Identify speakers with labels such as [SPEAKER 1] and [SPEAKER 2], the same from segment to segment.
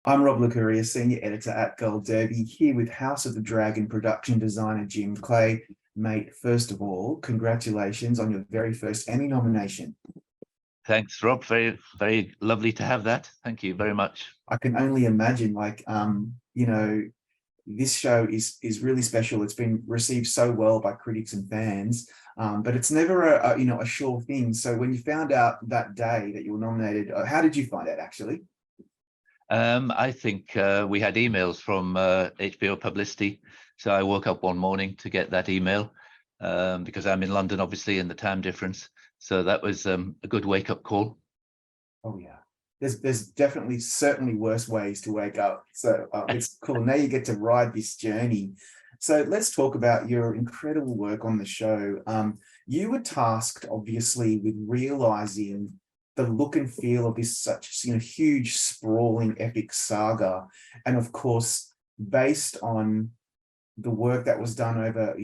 [SPEAKER 1] I'm Rob Licuria, Senior Editor at Gold Derby, here with House of the Dragon production designer Jim Clay. Mate, first of all, congratulations on your very first Emmy nomination.
[SPEAKER 2] Thanks, Rob. Very, very lovely to have that. Thank you very much.
[SPEAKER 1] I can only imagine, this show is really special. It's been received so well by critics and fans, but it's never a sure thing. So when you found out that day that you were nominated, how did you find out actually?
[SPEAKER 2] I think we had emails from HBO Publicity. So I woke up one morning to get that email because I'm in London, obviously, in the time difference. So that was a good wake-up call.
[SPEAKER 1] Oh yeah, there's definitely certainly worse ways to wake up. So it's cool. Now you get to ride this journey. So let's talk about your incredible work on the show. You were tasked, obviously, with realizing the look and feel of this such huge, sprawling, epic saga, and of course, based on the work that was done over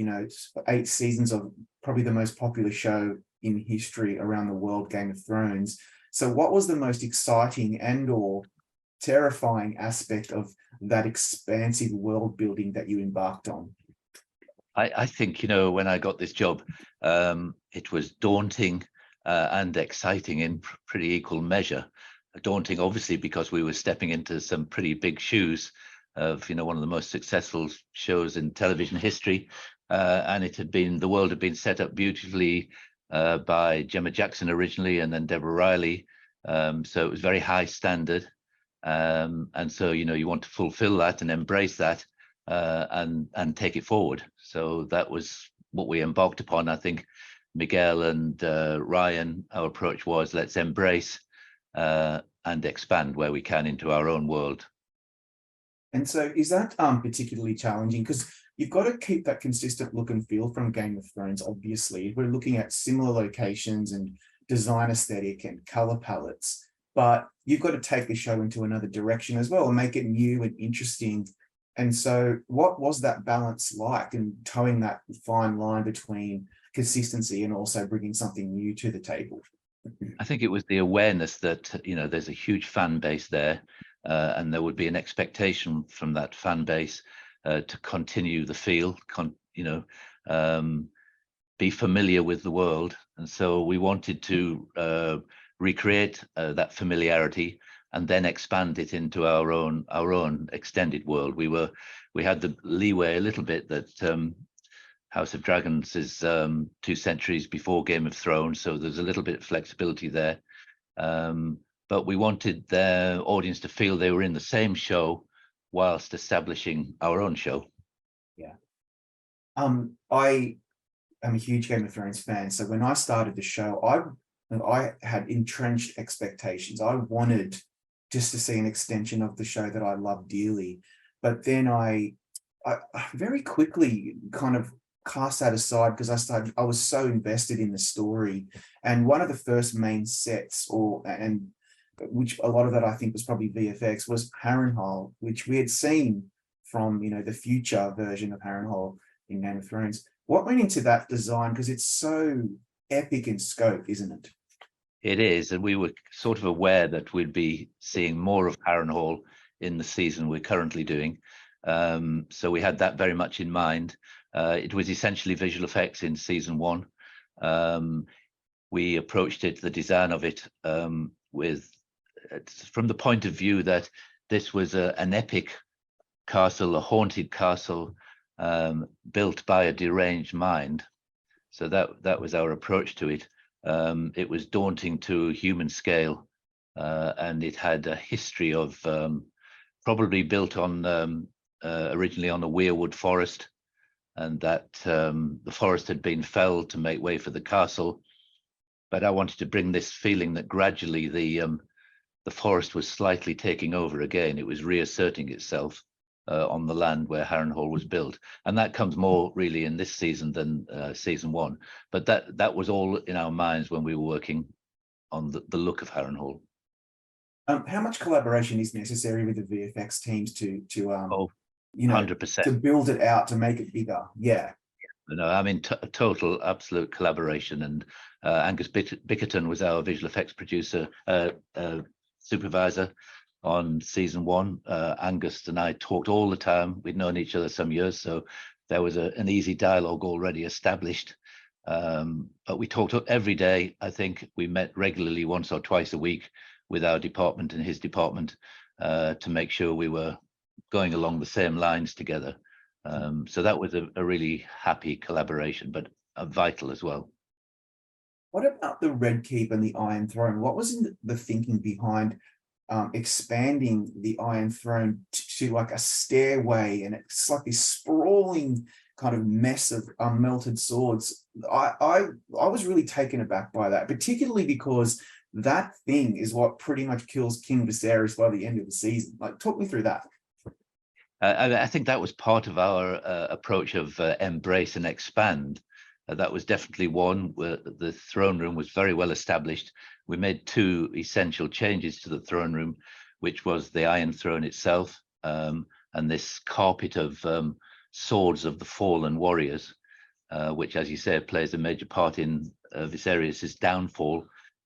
[SPEAKER 1] 8 seasons of probably the most popular show in history around the world, Game of Thrones. So what was the most exciting and or terrifying aspect of that expansive world building that you embarked on?
[SPEAKER 2] I think, when I got this job, it was daunting and exciting in pretty equal measure. Daunting, obviously, because we were stepping into some pretty big shoes of, one of the most successful shows in television history. And the world had been set up beautifully by Gemma Jackson originally, and then Deborah Riley. So it was very high standard. And so, you want to fulfill that and embrace that and take it forward. So that was what we embarked upon. I think Miguel and Ryan, our approach was let's embrace and expand where we can into our own world.
[SPEAKER 1] And so is that particularly challenging? Because you've got to keep that consistent look and feel from Game of Thrones, obviously. We're looking at similar locations and design aesthetic and color palettes, but you've got to take the show into another direction as well and make it new and interesting. And so what was that balance like, and towing that fine line between consistency and also bringing something new to the table?
[SPEAKER 2] I think it was the awareness that, there's a huge fan base there, and there would be an expectation from that fan base to continue the feel, be familiar with the world. And so we wanted to recreate that familiarity and then expand it into our own extended world. We had the leeway a little bit that House of Dragons is 2 centuries before Game of Thrones, so there's a little bit of flexibility there. But we wanted their audience to feel they were in the same show whilst establishing our own show.
[SPEAKER 1] Yeah. I am a huge Game of Thrones fan. So when I started the show, I had entrenched expectations. I wanted just to see an extension of the show that I love dearly. But then I very quickly kind of cast that aside because I was so invested in the story. And one of the first main sets, and which a lot of that I think was probably VFX, was Harrenhal, which we had seen from the future version of Harrenhal in Game of Thrones. What went into that design? Because it's so epic in scope, isn't it?
[SPEAKER 2] It is, and we were sort of aware that we'd be seeing more of Harrenhal in the season we're currently doing. So we had that very much in mind. It was essentially visual effects in season 1. We approached the design of it from the point of view that this was an epic castle, a haunted castle built by a deranged mind. So that was our approach to it. It was daunting to human scale, and it had a history of probably built on originally on a weirwood forest, and that the forest had been felled to make way for the castle. But I wanted to bring this feeling that gradually the forest was slightly taking over again. It was reasserting itself on the land where Harrenhal was built, and that comes more really in this season than season 1. But that was all in our minds when we were working on the look of Harrenhal.
[SPEAKER 1] How much collaboration is necessary with the VFX teams to
[SPEAKER 2] 100%.
[SPEAKER 1] to build it out, to make it bigger? Yeah.
[SPEAKER 2] No, I mean total, absolute collaboration. And Angus Bickerton was our visual effects producer, supervisor, on season 1. Angus and I talked all the time. We'd known each other some years, so there was an easy dialogue already established. But we talked every day. I think we met regularly once or twice a week with our department and his department to make sure we were going along the same lines together. So that was a really happy collaboration, but vital as well.
[SPEAKER 1] What about the Red Keep and the Iron Throne? What was the thinking behind expanding the Iron Throne to like a stairway, and it's like this sprawling kind of mess of melted swords? I was really taken aback by that, particularly because that thing is what pretty much kills King Viserys by the end of the season. Like, talk me through that.
[SPEAKER 2] I think that was part of our approach of embrace and expand. That was definitely one where the throne room was very well established. We made 2 essential changes to the throne room, which was the Iron Throne itself and this carpet of swords of the fallen warriors, which, as you say, plays a major part in Viserys' downfall.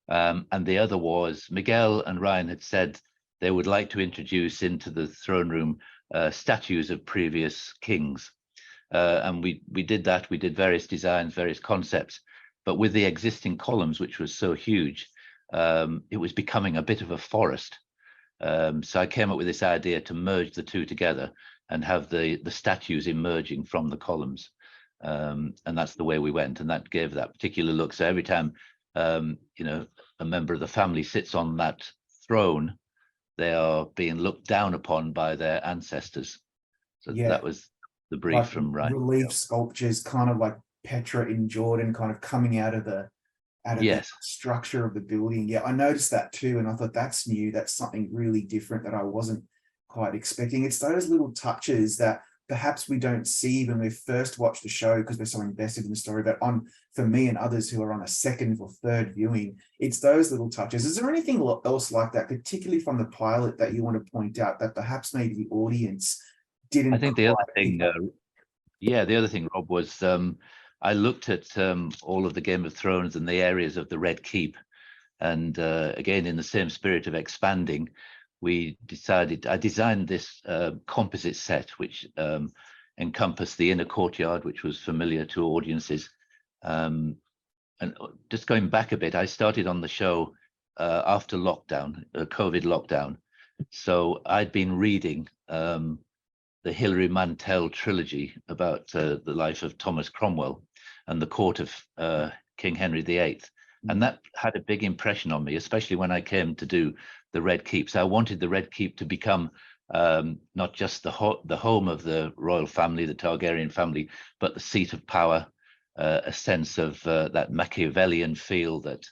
[SPEAKER 2] And the other was Miguel and Ryan had said they would like to introduce into the throne room statues of previous kings. And we did that. We did various designs, various concepts, but with the existing columns, which was so huge, it was becoming a bit of a forest. So I came up with this idea to merge the 2 together and have the statues emerging from the columns. And that's the way we went, and that gave that particular look. So every time you know, a member of the family sits on that throne, they are being looked down upon by their ancestors. So
[SPEAKER 1] Yeah,
[SPEAKER 2] that was the brief
[SPEAKER 1] like
[SPEAKER 2] from Ryan.
[SPEAKER 1] relief sculptures, kind of like Petra in Jordan, kind of coming out of the
[SPEAKER 2] Yes.
[SPEAKER 1] structure of the building. Yeah, I noticed that too, and I thought that's new. That's something really different that I wasn't quite expecting. It's those little touches that perhaps we don't see when we first watch the show because we're so invested in the story, but for me and others who are on a second or third viewing, it's those little touches. Is there anything else like that, particularly from the pilot, that you want to point out that perhaps maybe the audience didn't?
[SPEAKER 2] I think the other thing, the other thing, Rob, was I looked at all of the Game of Thrones and the areas of the Red Keep, and again, in the same spirit of expanding, I designed this composite set, which encompassed the inner courtyard, which was familiar to audiences. And just going back a bit, I started on the show after lockdown, COVID lockdown. So I'd been reading the Hilary Mantel trilogy about the life of Thomas Cromwell and the court of King Henry VIII. And that had a big impression on me, especially when I came to do the Red Keep. So I wanted the Red Keep to become not just the home of the royal family, the Targaryen family, but the seat of power, a sense of that Machiavellian feel that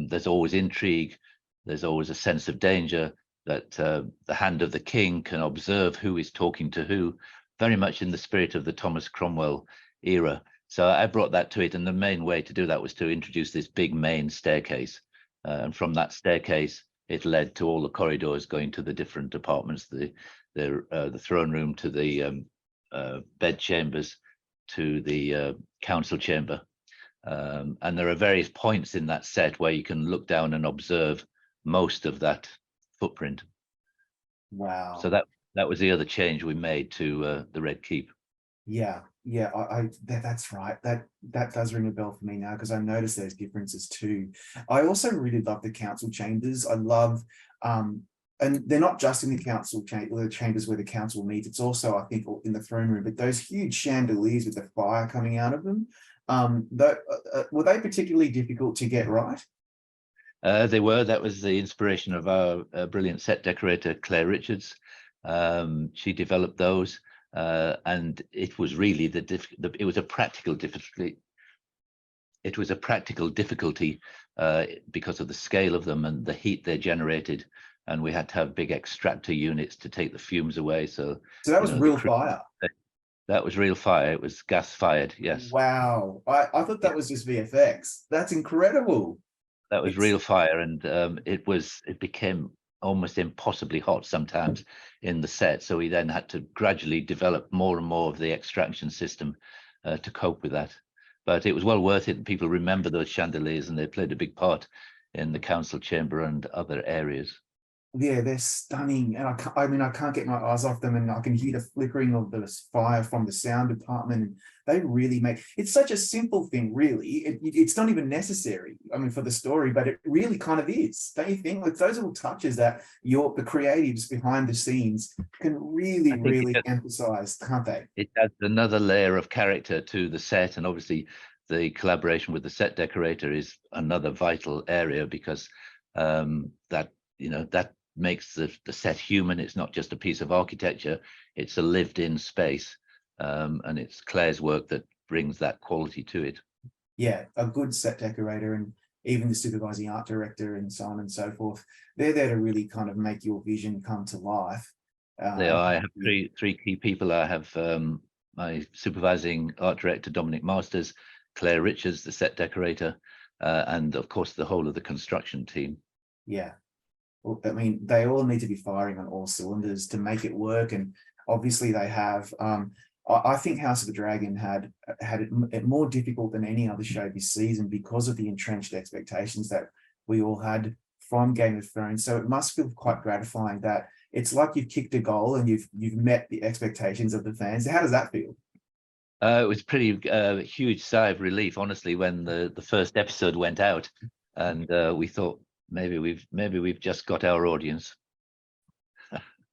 [SPEAKER 2] there's always intrigue, there's always a sense of danger, that the hand of the king can observe who is talking to who, very much in the spirit of the Thomas Cromwell era. So I brought that to it, and the main way to do that was to introduce this big main staircase. And from that staircase, it led to all the corridors going to the different apartments, the throne room, to the bed chambers, to the council chamber. And there are various points in that set where you can look down and observe most of that footprint.
[SPEAKER 1] Wow.
[SPEAKER 2] So that was the other change we made to the Red Keep.
[SPEAKER 1] Yeah, that's right. That does ring a bell for me now, because I noticed those differences too. I also really love the council chambers. I love, and they're not just in the council the chambers where the council meets. It's also, I think, in the throne room. But those huge chandeliers with the fire coming out of them, were they particularly difficult to get right?
[SPEAKER 2] They were. That was the inspiration of our brilliant set decorator, Claire Richards. She developed those. And it was really it was a practical difficulty. It was a practical difficulty because of the scale of them and the heat they generated, and we had to have big extractor units to take the fumes away. So
[SPEAKER 1] that was real fire.
[SPEAKER 2] That was real fire. It was gas fired. Yes.
[SPEAKER 1] Wow, I thought that was just VFX. That's incredible.
[SPEAKER 2] That was real fire, and it became almost impossibly hot sometimes in the set. So we then had to gradually develop more and more of the extraction system to cope with that. But it was well worth it. People remember those chandeliers, and they played a big part in the council chamber and other areas.
[SPEAKER 1] Yeah, they're stunning, and I mean, I can't get my eyes off them, and I can hear the flickering of the fire from the sound department, and they really make it's such a simple thing, really. It's not even necessary, I mean, for the story, but it really kind of is. Don't you think? Like those little touches that the creatives behind the scenes can really,
[SPEAKER 2] I think
[SPEAKER 1] really emphasize, can't they?
[SPEAKER 2] it adds another layer of character to the set, and obviously the collaboration with the set decorator is another vital area, because that that makes the set human. It's not just a piece of architecture, it's a lived-in space, and it's Claire's work that brings that quality to it.
[SPEAKER 1] Yeah, a good set decorator and even the supervising art director and so on and so forth, they're there to really kind of make your vision come to life.
[SPEAKER 2] I have three key people. I have my supervising art director, Dominic Masters, Claire Richards, the set decorator, and of course the whole of the construction team.
[SPEAKER 1] Yeah, well, I mean, they all need to be firing on all cylinders to make it work, and obviously they have. I think House of the Dragon had it more difficult than any other show this season because of the entrenched expectations that we all had from Game of Thrones. So it must feel quite gratifying that it's like you've kicked a goal and you've met the expectations of the fans. How does that feel?
[SPEAKER 2] It was pretty huge sigh of relief, honestly, when the first episode went out, and we thought maybe we've just got our audience.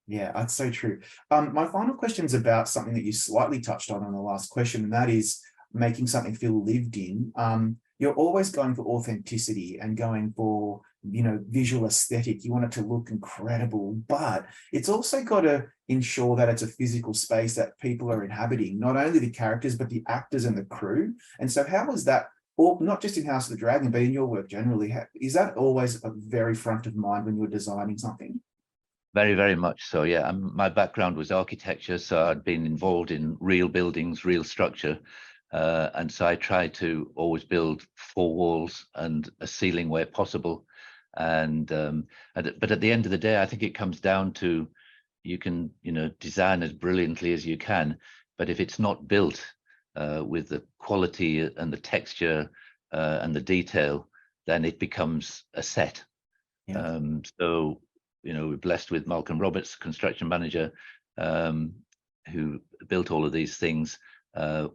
[SPEAKER 1] Yeah, that's so true. My final question is about something that you slightly touched on the last question, and that is making something feel lived in. You're always going for authenticity and going for, visual aesthetic. You want it to look incredible, but it's also got to ensure that it's a physical space that people are inhabiting, not only the characters, but the actors and the crew. And so how was that, or not just in House of the Dragon, but in your work generally, is that always a very front of mind when you're designing something?
[SPEAKER 2] Very, very much so, yeah. My background was architecture, so I'd been involved in real buildings, real structure. And so I tried to always build 4 walls and a ceiling where possible. But at the end of the day, I think it comes down to, you can, design as brilliantly as you can, but if it's not built with the quality and the texture and the detail, then it becomes a set.
[SPEAKER 1] Yeah.
[SPEAKER 2] So we're blessed with Malcolm Roberts, construction manager, who built all of these things.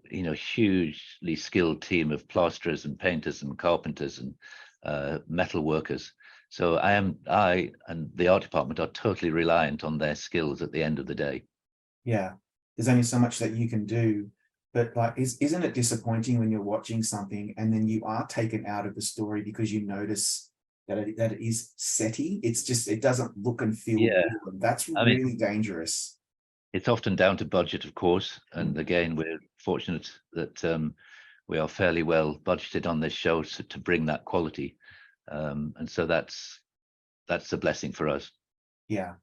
[SPEAKER 2] Hugely skilled team of plasterers and painters and carpenters and metal workers. So I and the art department are totally reliant on their skills at the end of the day.
[SPEAKER 1] Yeah, there's only so much that you can do, but like, isn't it disappointing when you're watching something and then you are taken out of the story because you notice that it is setty? It's just, it doesn't look and feel
[SPEAKER 2] Yeah,
[SPEAKER 1] real, and that's
[SPEAKER 2] I mean,
[SPEAKER 1] really dangerous.
[SPEAKER 2] it's often down to budget, of course, and again, we're fortunate that we are fairly well budgeted on this show to bring that quality, and so that's a blessing for us.
[SPEAKER 1] Yeah.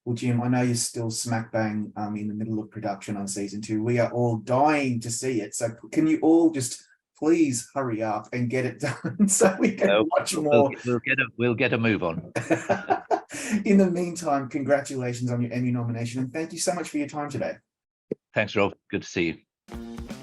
[SPEAKER 1] Well, Jim, I know you're still smack bang in the middle of production on season 2. We are all dying to see it. So can you all just please hurry up and get it done so we can watch more?
[SPEAKER 2] We'll get a move on.
[SPEAKER 1] In the meantime, congratulations on your Emmy nomination, and thank you so much for your time today.
[SPEAKER 2] Thanks, Rob. Good to see you.